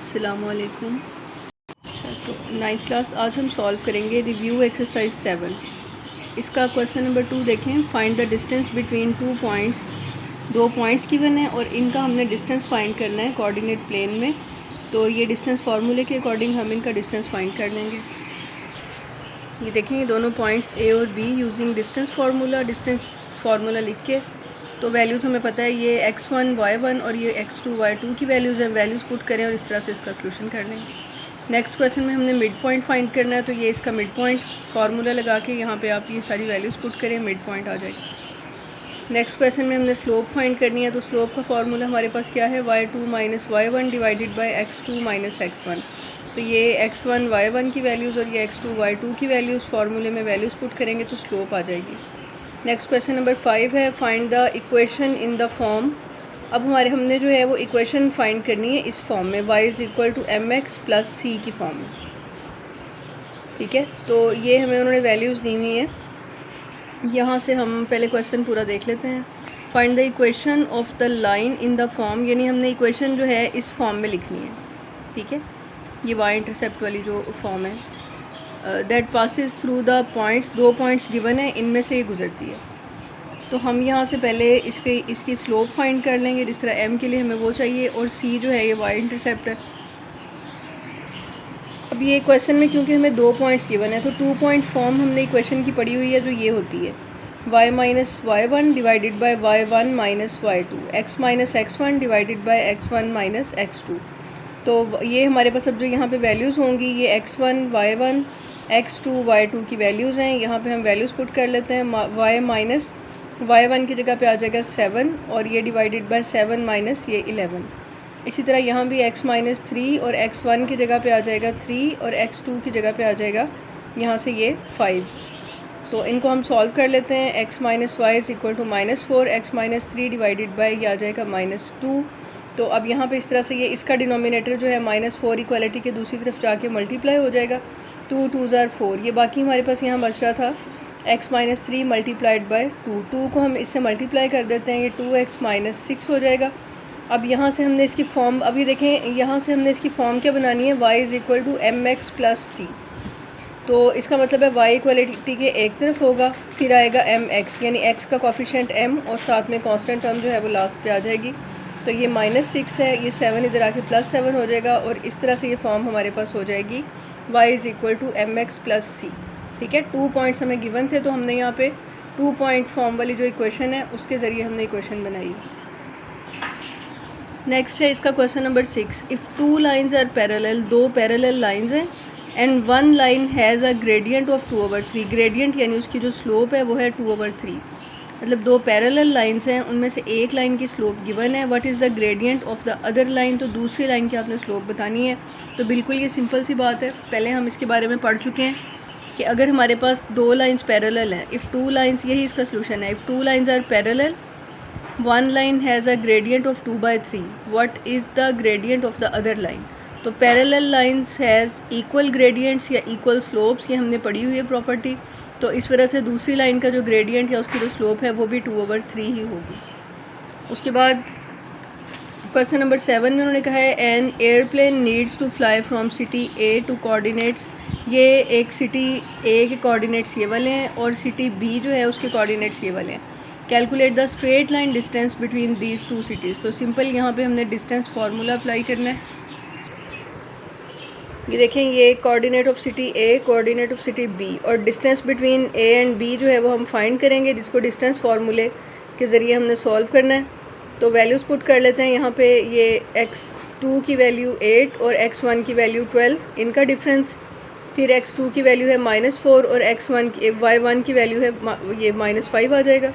अस्सलामुअलैकुम। तो 9th class आज हम सॉल्व करेंगे रिव्यू एक्सरसाइज 7। इसका क्वेश्चन नंबर 2 देखें। Find the distance between 2 points. 2 points given है और इनका हमने डिस्टेंस फाइंड करना है कोऑर्डिनेट प्लेन में। तो ये डिस्टेंस फार्मूले के अकॉर्डिंग हम इनका डिस्टेंस फाइंड कर लेंगे। ये देखें, ये दोनों पॉइंट्स ए और बी यूजिंग डिस्टेंस फार्मूला लिख के, तो वैल्यूज़ हमें पता है ये x1 y1 और ये x2 y2 की वैल्यूज़ हैं। वैल्यूज़ पुट करें और इस तरह से इसका सोल्यूशन कर लेंगे। नेक्स्ट क्वेश्चन में हमने मिड पॉइंट फाइंड करना है, तो ये इसका मिड पॉइंट फार्मूला लगा के यहाँ पे आप ये सारी वैल्यूज़ पुट करें, मिड पॉइंट आ जाएगी। नेक्स्ट क्वेश्चन में हमने स्लोप फाइंड करनी है, तो स्लोप का फार्मूला हमारे पास क्या है, y2 minus y1 divided by x2 minus x1। तो ये x1 y1 की वैल्यूज़ और ये x2 y2 की वैल्यूज़ फार्मूले में वैल्यूज़ पुट करेंगे तो स्लोप आ जाएगी। नेक्स्ट क्वेश्चन नंबर 5 है, find the equation in the form. अब हमने जो है वो इक्वेशन फाइंड करनी है इस फॉर्म में, y is equal to mx plus c की फॉर्म में। ठीक है, तो ये हमें उन्होंने वैल्यूज़ दी हुई हैं। यहाँ से हम पहले क्वेश्चन पूरा देख लेते हैं। Find the equation of the line in the form, यानी हमने इक्वेशन जो है इस फॉर्म में लिखनी है। ठीक है, ये y इंटरसेप्ट वाली जो फॉर्म है, that passes through the points. 2 points given है, इनमें से ये गुजरती है। तो हम यहाँ से पहले इसकी स्लोप फाइंड कर लेंगे। जिस तरह m के लिए हमें वो चाहिए और c जो है ये y इंटरसेप्ट है। अब ये क्वेश्चन में क्योंकि हमें 2 पॉइंट्स गिवन है, तो 2 पॉइंट फॉर्म हमने इक्वेशन की पढ़ी हुई है जो ये होती है y minus y1 divided by y1 minus y2, x minus x1 divided by x1 minus x2। तो ये हमारे पास अब जो यहाँ पे वैल्यूज़ होंगी, ये x1 y1 x2 y2 की वैल्यूज़ हैं। यहाँ पे हम वैल्यूज़ पुट कर लेते हैं। y माइनस y1 की जगह पे आ जाएगा 7 और ये डिवाइडेड बाय 7 माइनस ये 11। इसी तरह यहाँ भी x माइनस 3 और x1 की जगह पे आ जाएगा 3 और x2 की जगह पे आ जाएगा यहाँ से ये 5। तो इनको हम सॉल्व कर लेते हैं। x minus y is equal to minus 4, x minus 3 divided by ये आ जाएगा माइनस 2। तो अब यहाँ पे इस तरह से ये इसका डिनोमिनेटर जो है माइनस 4 इक्वालिटी के दूसरी तरफ जाके मल्टीप्लाई हो जाएगा। 2 2 ज़ार 4, ये बाकी हमारे पास यहाँ बच रहा था x माइनस 3 मल्टीप्लाइड बाई 2 को हम इससे मल्टीप्लाई कर देते हैं, ये 2x माइनस 6 हो जाएगा। अब यहाँ से हमने इसकी फॉर्म, अभी देखें यहाँ से हमने इसकी फॉर्म क्या बनानी है, y is equal to mx plus c। तो इसका मतलब है y इक्वालिटी के एक तरफ होगा, फिर आएगा mx, यानी x का कोफिशिएंट m और साथ में कांस्टेंट टर्म जो है वो लास्ट पे आ जाएगी। तो ये माइनस 6 है, ये 7 इधर आके प्लस 7 हो जाएगा और इस तरह से ये फॉर्म हमारे पास हो जाएगी y is equal to mx plus c। ठीक है, 2 पॉइंट्स हमें गिवन थे, तो हमने यहाँ पे 2 पॉइंट फॉर्म वाली जो इक्वेशन है उसके ज़रिए हमने इक्वेशन बनाई। नेक्स्ट है इसका question number 6। If 2 lines are parallel, 2 parallel lines हैं, and 1 line has a gradient of 2/3। Gradient यानी उसकी जो स्लोप है वो है 2/3। मतलब 2 पैरेलल लाइंस हैं, उनमें से एक लाइन की स्लोप गिवन है। What is the gradient of the other line, तो दूसरी लाइन की आपने स्लोप बतानी है। तो बिल्कुल ये सिंपल सी बात है, पहले हम इसके बारे में पढ़ चुके हैं कि अगर हमारे पास 2 लाइंस पैरेलल हैं, इफ़ 2 लाइंस, यही इसका सोल्यूशन है। If 2 lines are parallel, 1 line has a gradient of 2/3, what is the gradient of the other line. तो parallel lines has equal gradients या इक्वल स्लोप्स, ये हमने पढ़ी हुई है प्रॉपर्टी। तो इस वजह से दूसरी लाइन का जो ग्रेडियंट या उसकी जो स्लोप है वो भी 2/3 ही होगी। उसके बाद क्वेश्चन नंबर 7 में उन्होंने कहा है an airplane needs to fly from city A to coordinates. ये एक सिटी ए के कोऑर्डिनेट्स ये वाले हैं और सिटी बी जो है उसके कोऑर्डिनेट्स ये वाले हैं। Calculate the straight line distance between these 2 cities. तो सिंपल यहाँ पे हमने डिस्टेंस फार्मूला अप्लाई करना है। ये देखें, ये coordinate of city A, coordinate of city B, और distance between A and B जो है वो हम फाइंड करेंगे, जिसको डिस्टेंस फार्मूले के ज़रिए हमने सॉल्व करना है। तो वैल्यूज़ पुट कर लेते हैं यहाँ पे। ये x2 की वैल्यू 8 और x1 की वैल्यू 12, इनका डिफरेंस। फिर x2 की वैल्यू है -4 और y1 की वैल्यू है ये -5 आ जाएगा।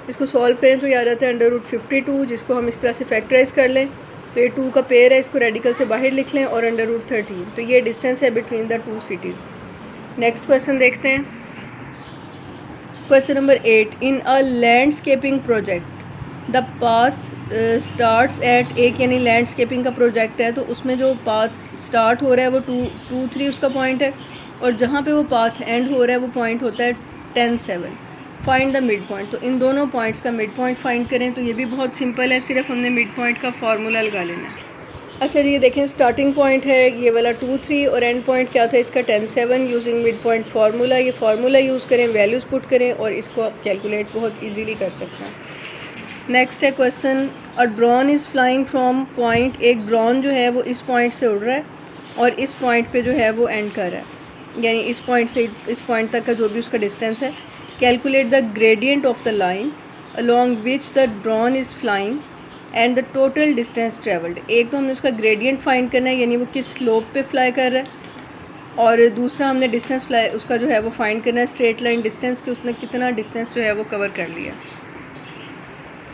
इसको सॉल्व करें तो ये आ जाता है √52, जिसको हम इस तरह से फैक्टराइज कर लें तो ये 2 का पेयर है, इसको रेडिकल से बाहर लिख लें, और √13। तो ये डिस्टेंस है between the 2 cities. Next question देखते हैं। Question number 8। In a landscaping project the path starts at, एक यानी लैंडस्केपिंग का प्रोजेक्ट है तो उसमें जो पाथ स्टार्ट हो रहा है वो 2 3 उसका पॉइंट है, और जहाँ पे वो पाथ एंड हो रहा है वो पॉइंट होता है 10 7। Find the mid point. तो इन दोनों पॉइंट्स का मिड पॉइंट फाइंड करें, तो ये भी बहुत सिंपल है, सिर्फ हमने मिड पॉइंट का फार्मूला लगा लेना है। अच्छा जी, ये देखें स्टार्टिंग पॉइंट है ये वाला 2 3 और एंड पॉइंट क्या था इसका 10 7 यूजिंग मिड पॉइंट फार्मूला। ये फार्मूला यूज़ करें, वैल्यूज़ पुट करें और इसको आप कैलकुलेट बहुत इजीली कर सकते हैं। नेक्स्ट है question, a drone is flying from point, एक ड्रोन जो है वो इस पॉइंट से उड़ रहा है और इस पॉइंट पे जो है वो एंड कर रहा है, यानी इस पॉइंट से इस पॉइंट तक का जो भी उसका डिस्टेंस है। Calculate the gradient of the line along which the drone is flying and the total distance travelled. एक तो हमने उसका ग्रेडियंट फाइंड करना है, यानी वो किस स्लोप पे फ्लाई कर रहा है, और दूसरा हमने डिस्टेंस फ्लाई उसका जो है वो फाइंड करना है, स्ट्रेट लाइन डिस्टेंस कि उसने कितना डिस्टेंस जो है वो कवर कर लिया।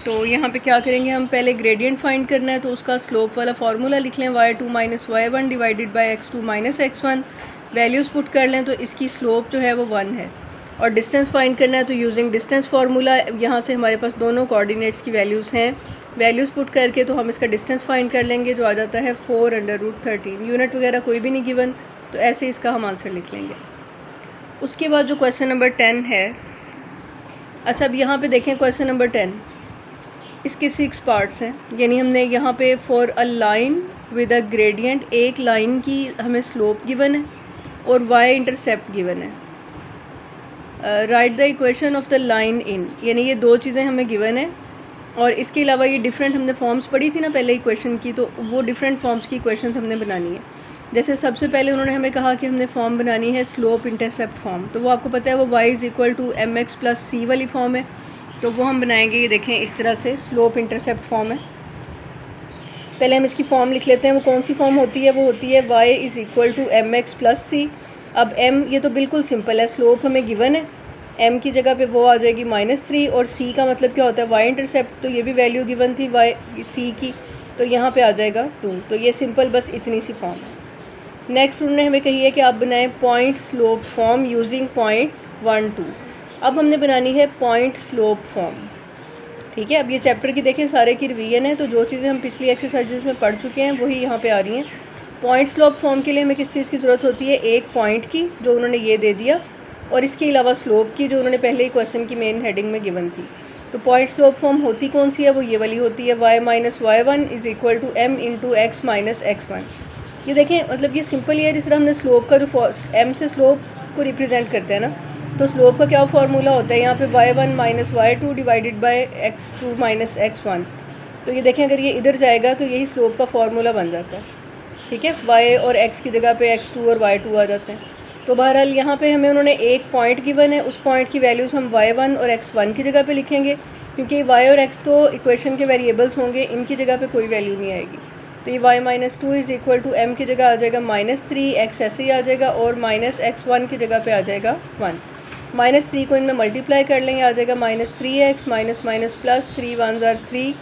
तो यहाँ पे क्या करेंगे, हम पहले ग्रेडियंट फाइंड करना है, तो उसका स्लोप वाला फार्मूला लिख लें, y2 minus y1 divided by x2 minus x1। Values put कर लें तो इसकी स्लोप जो है वो 1 है। और डिस्टेंस फाइंड करना है तो यूजिंग डिस्टेंस फार्मूला, यहाँ से हमारे पास दोनों कोऑर्डिनेट्स की वैल्यूज़ हैं, वैल्यूज़ पुट करके तो हम इसका डिस्टेंस फाइंड कर लेंगे जो आ जाता है 4√13। यूनिट वगैरह कोई भी नहीं गिवन, तो ऐसे इसका हम आंसर लिख लेंगे। उसके बाद जो क्वेश्चन नंबर 10 है, अच्छा अब यहाँ पे देखें क्वेश्चन नंबर 10, इसके 6 पार्ट्स हैं, यानी हमने यहाँ पे for a line with a gradient, एक लाइन की हमें स्लोप गिवन है और वाई इंटरसेप्ट गिवन है। Right the equation of the line in, यानी ये दो चीज़ें हमें गिवन है और इसके अलावा ये डिफरेंट हमने फॉर्म्स पढ़ी थी ना पहले इक्वेशन की, तो वो डिफरेंट फॉर्म्स की इक्वेशंस हमने बनानी है। जैसे सबसे पहले उन्होंने हमें कहा कि हमने फॉर्म बनानी है स्लोप इंटरसेप्ट फॉर्म, तो वो आपको पता है वो y = mx + c वाली फॉर्म है, तो वो हम बनाएंगे। ये देखें इस तरह से स्लोप इंटरसेप्ट फॉर्म है। पहले हम इसकी फॉर्म लिख लेते हैं, वो कौन सी फॉर्म होती है, वो होती है y = mx + c। अब m ये तो बिल्कुल सिंपल है, स्लोप हमें गिवन है, m की जगह पे वो आ जाएगी -3 और c का मतलब क्या होता है y इंटरसेप्ट, तो ये भी वैल्यू गिवन थी y c की, तो यहाँ पे आ जाएगा 2। तो ये सिंपल बस इतनी सी फॉर्म है। नेक्स्ट उन्होंने हमें कही है कि आप बनाएं point slope form using point 1 2। अब हमने बनानी है पॉइंट स्लोप फॉर्म, ठीक है। अब ये चैप्टर की देखें सारे की रिवीजन है, तो जो चीज़ें हम पिछली एक्सरसाइजेज में पढ़ चुके हैं वही यहाँ पे आ रही हैं। पॉइंट स्लोप फॉर्म के लिए हमें किस चीज़ की ज़रूरत होती है, एक पॉइंट की जो उन्होंने ये दे दिया, और इसके अलावा स्लोप की जो उन्होंने पहले ही क्वेश्चन की मेन हेडिंग में गिवन थी। तो पॉइंट स्लोप फॉर्म होती कौन सी है, वो ये वाली होती है, y - y1 = m × x - x1। ये देखें मतलब ये सिंपल ही है, जिस तरह हमने स्लोप का जो m से स्लोप को रिप्रेजेंट करते हैं ना, तो स्लोप का क्या फार्मूला होता है, यहाँ पे y1 - y2 divided by x2 - x1। तो ये देखें अगर ये इधर जाएगा तो यही स्लोप का फार्मूला बन जाता है, ठीक है। y और x की जगह पे x2 और y2 आ जाते हैं। तो बहरहाल यहाँ पे हमें उन्होंने एक पॉइंट गिवन है, उस पॉइंट की वैल्यूज़ हम y1 और x1 की जगह पे लिखेंगे, क्योंकि y और x तो इक्वेशन के वेरिएबल्स होंगे, इनकी जगह पे कोई वैल्यू नहीं आएगी। तो ये y - 2 = m की जगह आ जाएगा -3, x ऐसे ही आ जाएगा, और -x1 की जगह पे आ जाएगा 1। -3 को इनमें मल्टीप्लाई कर लेंगे, आ जाएगा -3x -- 3 1 are 3,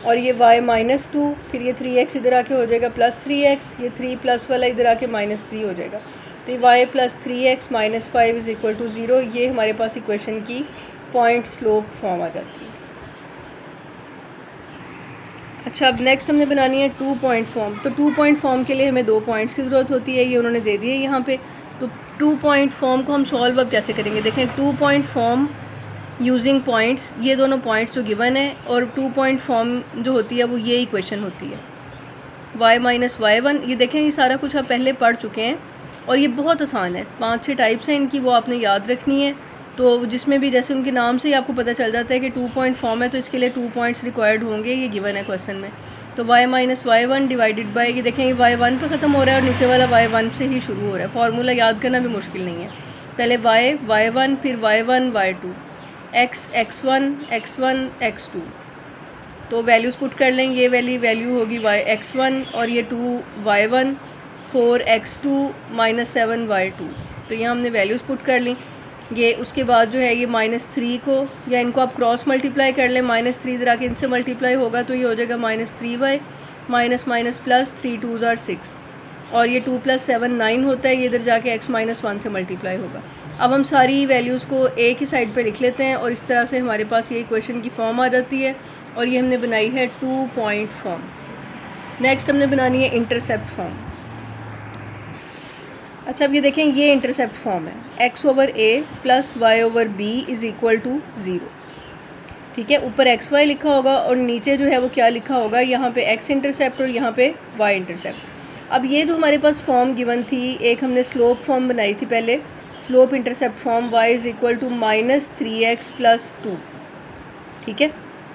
और ये y - 2, फिर ये 3x इधर आके हो जाएगा +3x, ये 3 प्लस वाला इधर आके -3 हो जाएगा। तो ये y + 3x - 5 = 0, ये हमारे पास इक्वेशन की पॉइंट स्लोप फॉर्म आ जाती है। अच्छा अब नेक्स्ट हमने बनानी है 2 पॉइंट फॉर्म। तो 2 पॉइंट फॉर्म के लिए हमें 2 पॉइंट्स की ज़रूरत होती है, ये उन्होंने दे दिए यहाँ पे। तो 2 पॉइंट फॉर्म को हम सॉल्व अब कैसे करेंगे, देखें 2 पॉइंट फॉर्म यूजिंग पॉइंट्स, ये दोनों पॉइंट्स जो गिवन है, और 2 पॉइंट फॉर्म जो होती है वो ये इक्वेशन होती है, y - y1। ये देखें ये सारा कुछ आप पहले पढ़ चुके हैं और ये बहुत आसान है, 5-6 टाइप्स हैं इनकी, वो आपने याद रखनी है। तो जिसमें भी जैसे उनके नाम से ही आपको पता चल जाता है कि 2 पॉइंट फॉर्म है, तो इसके लिए 2 पॉइंट्स रिक्वायर्ड होंगे, ये गिवन है क्वेश्चन में। तो y - y1 डिवाइडेड बाय, ये देखें y1 पर ख़त्म हो रहा है और नीचे वाला y1 से ही शुरू हो रहा है, फार्मूला याद करना भी मुश्किल नहीं है। पहले y1 फिर y1 y2, x x1 x1 x2, तो वैल्यूज़ पुट कर लें, ये वैल्यू होगी x1 और ये 2 y1, 4 x2 - 7 y2। तो यहाँ हमने वैल्यूज़ पुट कर ली। ये उसके बाद जो है ये -3 को, या इनको आप क्रॉस मल्टीप्लाई कर लें, -3 इधर आके इनसे मल्टीप्लाई होगा तो ये हो जाएगा -3y -- 3 2 are 6, और ये 2 + 7 9 होता है, ये इधर जाके x - 1 से मल्टीप्लाई होगा। अब हम सारी वैल्यूज़ को एक ही साइड पे लिख लेते हैं और इस तरह से हमारे पास ये इक्वेशन की फॉर्म आ जाती है, और ये हमने बनाई है 2 पॉइंट फॉर्म। नेक्स्ट हमने बनानी है इंटरसेप्ट फॉर्म। अच्छा अब ये देखें ये इंटरसेप्ट फॉर्म है, x/a + y/b = 0, ठीक है, ऊपर एक्स वाई लिखा होगा और नीचे जो है वो क्या लिखा होगा, यहाँ पे एक्स इंटरसेप्ट और यहाँ पे वाई इंटरसेप्ट। अब ये जो हमारे पास फॉर्म गिवन थी, एक हमने स्लोप फॉर्म बनाई थी पहले, slope intercept form y is equal to -3x + 2। ठीक है,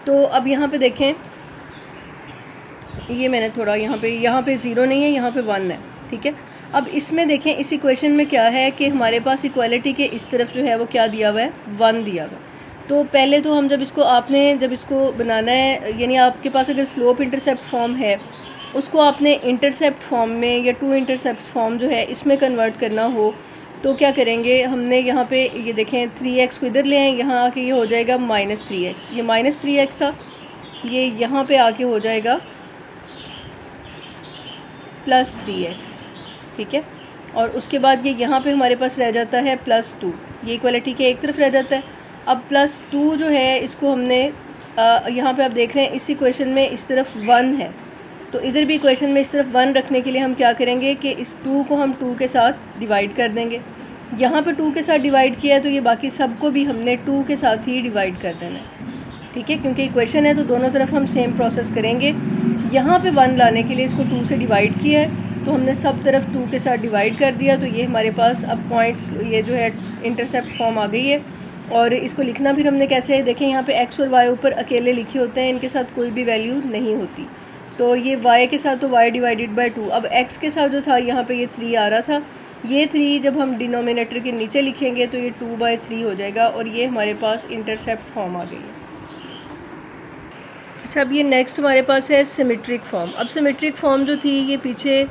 तो अब यहाँ पे देखें, ये मैंने थोड़ा यहाँ पे 0 नहीं है, यहाँ पे 1 है। ठीक है, अब इसमें देखें, इस इक्वेशन में क्या है कि हमारे पास इक्वालिटी के इस तरफ जो है वो क्या दिया हुआ है, 1 दिया हुआ है। तो पहले तो हम जब इसको बनाना है, यानी आपके पास अगर स्लोप इंटरसेप्ट फॉर्म है, उसको आपने इंटरसेप्ट फॉर्म में या 2 इंटरसेप्ट फॉर्म जो है इसमें कन्वर्ट करना हो, तो क्या करेंगे, हमने यहाँ पे ये देखें 3x को इधर ले आए, यहाँ आके ये हो जाएगा -3x, ये -3x था, ये यहाँ पे आके हो जाएगा +3x। ठीक है, और उसके बाद ये यहाँ पे हमारे पास रह जाता है +2, ये इक्वलिटी के एक तरफ रह जाता है। अब +2 जो है इसको हमने यहाँ पे आप देख रहे हैं इस इक्वेशन में इस तरफ 1 है, तो इधर भी इक्वेशन में इस तरफ 1 रखने के लिए हम क्या करेंगे कि इस 2 को हम 2 के साथ डिवाइड कर देंगे। यहाँ पे 2 के साथ डिवाइड किया है तो ये बाकी सबको भी हमने 2 के साथ ही डिवाइड कर देना है। ठीक है, क्योंकि इक्वेशन है तो दोनों तरफ हम सेम प्रोसेस करेंगे। यहाँ पे 1 लाने के लिए इसको 2 से डिवाइड किया है, तो हमने सब तरफ 2 के साथ डिवाइड कर दिया, तो ये हमारे पास अब पॉइंट्स, ये जो है इंटरसेप्ट फॉर्म आ गई है। और इसको लिखना फिर हमने कैसे है, देखें यहाँ पे x और y ऊपर अकेले लिखे होते हैं, इनके साथ कोई भी वैल्यू नहीं होती, तो ये y के साथ तो y / 2। अब x के साथ जो था यहाँ पे ये 3 आ रहा था, ये 3 जब हम डिनोमिनेटर के नीचे लिखेंगे तो ये 2/3 हो जाएगा, और ये हमारे पास इंटरसेप्ट फॉर्म आ गई है। अच्छा, अब ये नेक्स्ट हमारे पास है सिमेट्रिक फॉर्म। अब सिमेट्रिक फॉर्म जो थी, ये पीछे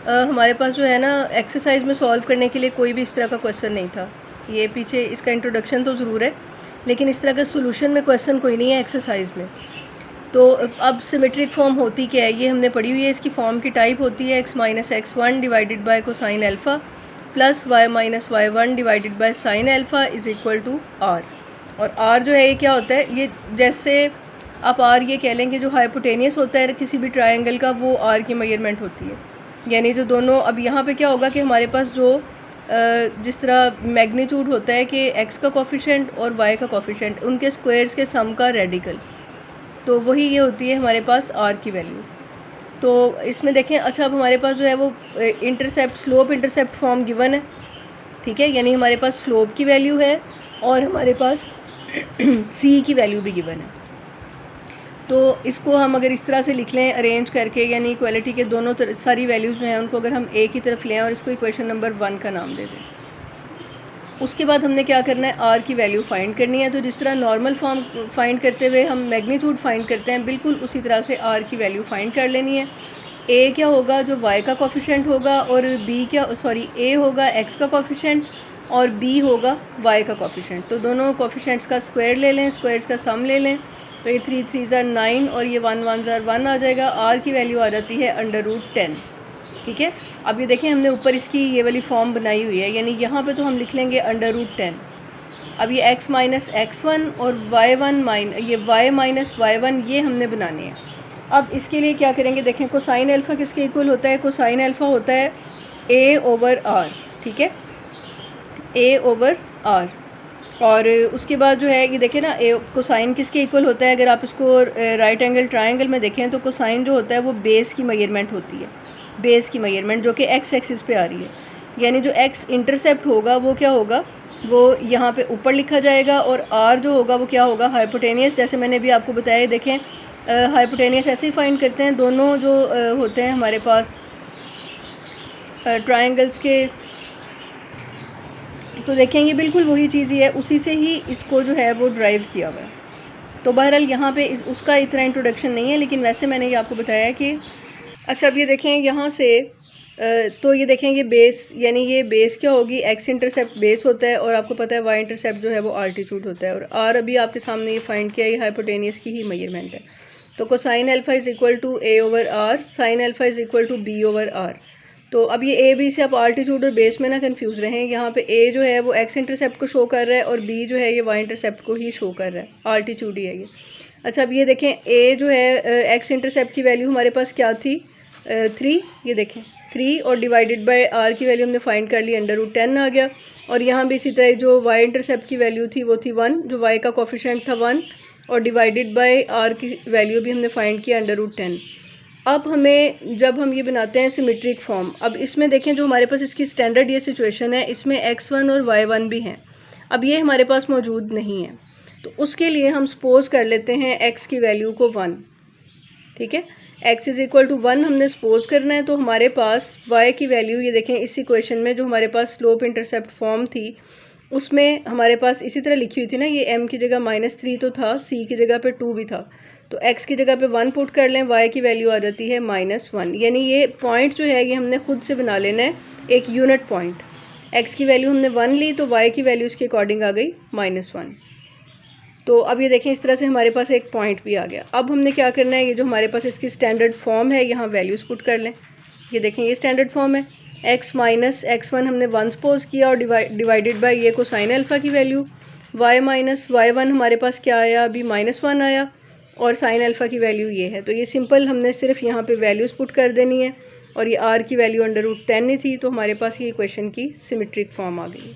हमारे पास जो है ना एक्सरसाइज में सॉल्व करने के लिए कोई भी इस तरह का क्वेश्चन नहीं था। ये पीछे इसका इंट्रोडक्शन तो ज़रूर है, लेकिन इस तरह का सोल्यूशन में क्वेश्चन कोई नहीं है एक्सरसाइज में। तो अब सिमेट्रिक फॉर्म होती क्या है, ये हमने पढ़ी हुई है। इसकी फॉर्म की टाइप होती है x - x1 divided by cosine alpha plus y - y1 divided by sine alpha is equal to r। और r जो है ये क्या होता है, ये जैसे आप r ये कह लेंगे जो हाइपोटेनियस होता है किसी भी ट्रायंगल का, वो r की मेजरमेंट होती है। यानी जो दोनों, अब यहाँ पे क्या होगा कि हमारे पास जो जिस तरह मैग्नीट्यूड होता है कि x का कोफिशिएंट और y का कोफिशिएंट, उनके स्क्वायर्स के सम का रेडिकल, तो वही ये होती है हमारे पास r की वैल्यू। तो इसमें देखें, अच्छा अब हमारे पास जो है वो स्लोप इंटरसेप्ट फॉर्म गिवन है। ठीक है, यानी हमारे पास स्लोप की वैल्यू है और हमारे पास c की वैल्यू भी गिवन है। तो इसको हम अगर इस तरह से लिख लें अरेंज करके, यानी इक्वालिटी के दोनों सारी वैल्यूज़ जो हैं उनको अगर हम एक ही तरफ लें और इसको इक्वेशन नंबर 1 का नाम दे दें, उसके बाद हमने क्या करना है, r की वैल्यू फाइंड करनी है। तो जिस तरह नॉर्मल फॉर्म फाइंड करते हुए हम मैग्नीट्यूड फाइंड करते हैं, बिल्कुल उसी तरह से r की वैल्यू फाइंड कर लेनी है। a क्या होगा, जो y का कोफिशिएंट होगा, और a होगा x का कोफिशिएंट और b होगा y का कोफिशिएंट। तो दोनों कोफिशिएंट्स का स्क्वायर ले लें, स्क्वायर्स का सम ले लें, तो ये 3 3 ज़ा 9 और ये 1 1 ज़ा 1 आ जाएगा। r की वैल्यू आ जाती है √10। ठीक है, अब ये देखें हमने ऊपर इसकी ये वाली फॉर्म बनाई हुई है, यानी यहाँ पे तो हम लिख लेंगे √10। अब ये x - x1 और ये y - y1 ये हमने बनाने हैं। अब इसके लिए क्या करेंगे, देखें कोसाइन अल्फ़ा किसके इक्वल होता है, कोसाइन अल्फ़ा होता है a/r। ठीक है, a/r। और उसके बाद जो है ये देखें ना, कोसाइन किसके इक्वल होता है, अगर आप इसको राइट एंगल ट्रायंगल में देखें तो कोसाइन जो होता है वो बेस की मेजरमेंट होती है, बेस की मेजरमेंट जो कि x एक्सिस पे आ रही है। यानी जो x इंटरसेप्ट होगा वो क्या होगा, वो यहाँ पे ऊपर लिखा जाएगा, और r जो होगा वो क्या होगा, हाइपोटेनियस। जैसे मैंने भी आपको बताया, देखें हाइपोटेनियस ऐसे ही फाइंड करते हैं, दोनों जो होते हैं हमारे पास ट्रायंगल्स के, तो देखेंगे बिल्कुल वही चीज़ ही है, उसी से ही इसको जो है वो ड्राइव किया हुआ है। तो बहरहाल यहाँ पे उसका इतना इंट्रोडक्शन नहीं है, लेकिन वैसे मैंने ये आपको बताया कि अच्छा अब ये देखें यहाँ से, तो ये देखें ये बेस, यानी ये बेस क्या होगी, x इंटरसेप्ट बेस होता है, और आपको पता है y इंटरसेप्ट जो है वो आल्टीट्यूड होता है, और r अभी आपके सामने ये फाइंड किया, ये हाइपोटेनियस की ही मेजरमेंट है। तो cosine alpha is equal to a/r, sine alpha is equal to b/r। तो अब ये a b से आप आल्टीट्यूड और बेस में ना कंफ्यूज रहें, यहाँ पे a जो है वो x इंटरसेप्ट को शो कर रहा है और b जो है ये y इंटरसेप्ट को ही शो कर रहा है, आल्टीट्यूड ही है ये। अच्छा अब ये देखें a जो है x इंटरसेप्ट की वैल्यू हमारे पास क्या थी, 3, ये देखें 3, और डिवाइडेड बाय r की वैल्यू हमने फाइंड कर ली, √10 आ गया। और यहाँ भी इसी तरह जो y इंटरसेप्ट की वैल्यू थी वो थी 1, जो y का कोफिशिएंट था 1, और डिवाइडेड बाय आर की वैल्यू भी हमने फाइंड किया √10। अब हमें जब हम ये बनाते हैं सिमेट्रिक फॉर्म, अब इसमें देखें जो हमारे पास इसकी स्टैंडर्ड ये सिचुएशन है, इसमें x1 और y1 भी हैं। अब ये हमारे पास मौजूद नहीं है, तो उसके लिए हम सपोज कर लेते हैं x की वैल्यू को 1। ठीक है, x इज़ इक्वल टू 1 हमने सपोज करना है। तो हमारे पास y की वैल्यू ये देखें, इस इक्वेशन में जो हमारे पास स्लोप इंटरसेप्ट फॉर्म थी उसमें हमारे पास इसी तरह लिखी हुई थी ना, ये m की जगह -3 तो था, c की जगह पे 2 भी था, तो x की जगह पे 1 पुट कर लें, y की वैल्यू आ जाती है -1। यानी ये पॉइंट जो है ये हमने खुद से बना लेना है एक यूनिट पॉइंट। x की वैल्यू हमने 1 ली तो y की वैल्यू इसके अकॉर्डिंग आ गई -1। तो अब ये देखें इस तरह से हमारे पास एक पॉइंट भी आ गया। अब हमने क्या करना है, ये जो हमारे पास इसकी स्टैंडर्ड फॉर्म है यहाँ वैल्यूज़ पुट कर लें। ये देखें ये स्टैंडर्ड फॉर्म है, x माइनस x1 हमने 1 सपोज किया और डिवाइडेड बाय ये कोसाइन अल्फ़ा की वैल्यू, y माइनस y1 हमारे पास क्या आया, अभी -1 आया और साइन अल्फ़ा की वैल्यू ये है। तो ये सिंपल हमने सिर्फ यहाँ पे वैल्यूज़ पुट कर देनी है और ये r की वैल्यू √10 ही थी, तो हमारे पास ये इक्वेशन की सिमेट्रिक फॉर्म आ गई।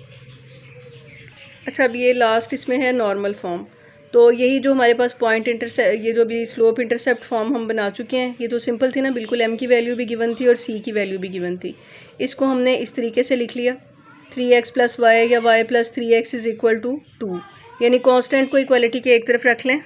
अच्छा, अब ये लास्ट इसमें है नॉर्मल फॉर्म। तो यही जो हमारे पास पॉइंट ये जो भी स्लोप इंटरसेप्ट फॉर्म हम बना चुके हैं, ये तो सिंपल थी ना बिल्कुल, m की वैल्यू भी गिवन थी और c की वैल्यू भी गिवन थी। इसको हमने इस तरीके से लिख लिया, 3x + y या y + 3x is equal to 2, यानी कांस्टेंट को इक्वालिटी के एक तरफ रख लें।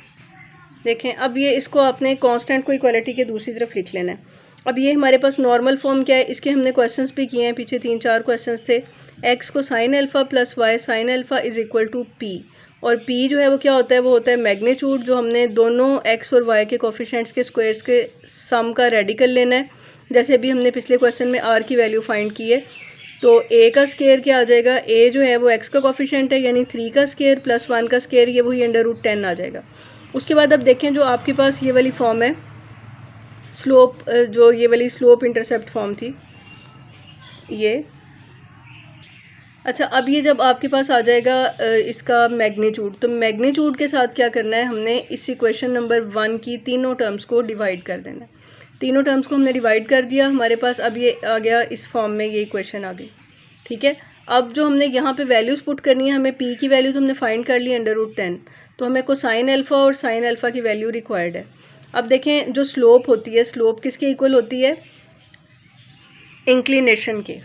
देखें अब ये इसको आपने कांस्टेंट को इक्वालिटी के दूसरी तरफ लिख लेना है। अब ये हमारे पास नॉर्मल फॉर्म क्या है, इसके हमने क्वेश्चंस भी किए हैं, पीछे 3-4 क्वेश्चंस थे। x को sine alpha plus y sine alpha is equal to p, और p जो है वो क्या होता है, वो होता है मैग्नीट्यूड, जो हमने दोनों x और y के कोफिशिएंट्स के स्क्वायर्स के सम का रेडिकल लेना है। जैसे भी हमने पिछले क्वेश्चन में r की वैल्यू फाइंड की है, तो a का स्क्वायर क्या आ जाएगा, a जो है वो x का कोफिशिएंट है यानी 3 का स्क्वायर प्लस 1 का स्क्वायर, ये वही √10 आ जाएगा। उसके बाद अब देखें जो आपके पास ये वाली फॉर्म है स्लोप, जो ये वाली स्लोप इंटरसेप्ट फॉर्म थी ये। अच्छा, अब ये जब आपके पास आ जाएगा इसका मैग्नीट्यूड, तो मैग्नीट्यूड के साथ क्या करना है, हमने इस इक्वेशन नंबर 1 की तीनों टर्म्स को डिवाइड कर देना है। तीनों टर्म्स को हमने डिवाइड कर दिया, हमारे पास अब ये आ गया इस फॉर्म में, ये इक्वेशन आ गई। ठीक है, अब जो हमने यहाँ पे वैल्यूज़ पुट करनी है, हमें p की वैल्यू तो हमने फाइंड कर ली √10, तो हमें कोसाइन अल्फ़ा और साइन अल्फ़ा की वैल्यू रिक्वायर्ड है। अब देखें जो स्लोप होती है, स्लोप किसके इक्वल होती है, इंक्लिनेशन के।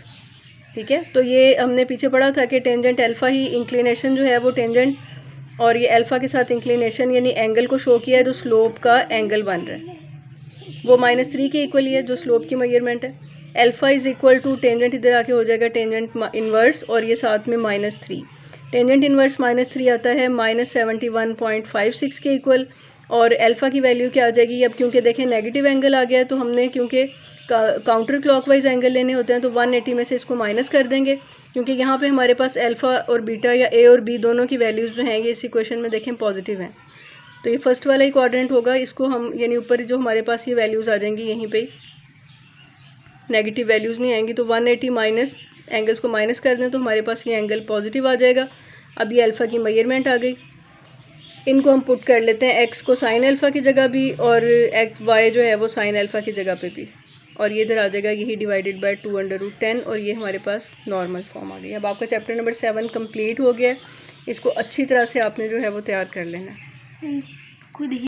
ठीक है, तो ये हमने पीछे पढ़ा था कि टेंजेंट अल्फ़ा ही इंक्लिनेशन जो है वो टेंजेंट, और ये अल्फ़ा के साथ इंक्लिनेशन यानी एंगल को शो किया है, जो स्लोप का एंगल बन रहा है वो -3 के इक्वल ही है, जो स्लोप की मेजरमेंट है। Alpha is equal to tangent इधर आके हो जाएगा टेंजेंट इन्वर्स, और ये साथ में -3, टेंजेंट इन्वर्स -3 आता है -71.56 के इक्वल, और अल्फ़ा की वैल्यू क्या आ जाएगी। अब क्योंकि देखें नेगेटिव एंगल आ गया है, तो हमने क्योंकि काउंटर क्लॉकवाइज एंगल लेने होते हैं, तो 180 में से इसको माइनस कर देंगे, क्योंकि यहाँ पे हमारे पास अल्फ़ा और बीटा या a और b दोनों की वैल्यूज़ जो हैं ये इस इक्वेशन में देखें पॉजिटिव हैं। तो ये फर्स्ट वाला ही क्वाड्रेंट होगा, इसको हम यानी ऊपर जो हमारे पास ये वैल्यूज़ आ जाएंगी, यहीं पे नेगेटिव वैल्यूज़ नहीं आएंगी, तो 180 माइनस एंगल्स को माइनस कर दें तो हमारे पास ये एंगल पॉजिटिव आ जाएगा। अब ये अल्फ़ा की मेजरमेंट आ गई, इनको हम पुट कर लेते हैं, x को साइन अल्फ़ा की जगह भी और y जो है वो साइन अल्फ़ा की जगह पे भी, और ये इधर आ जाएगा यही डिवाइडेड बाय 2/10, और ये हमारे पास नॉर्मल फॉर्म आ गई। अब आपका चैप्टर नंबर 7 कंप्लीट हो गया है, इसको अच्छी तरह से आपने जो है वो तैयार कर लेना है खुद ही।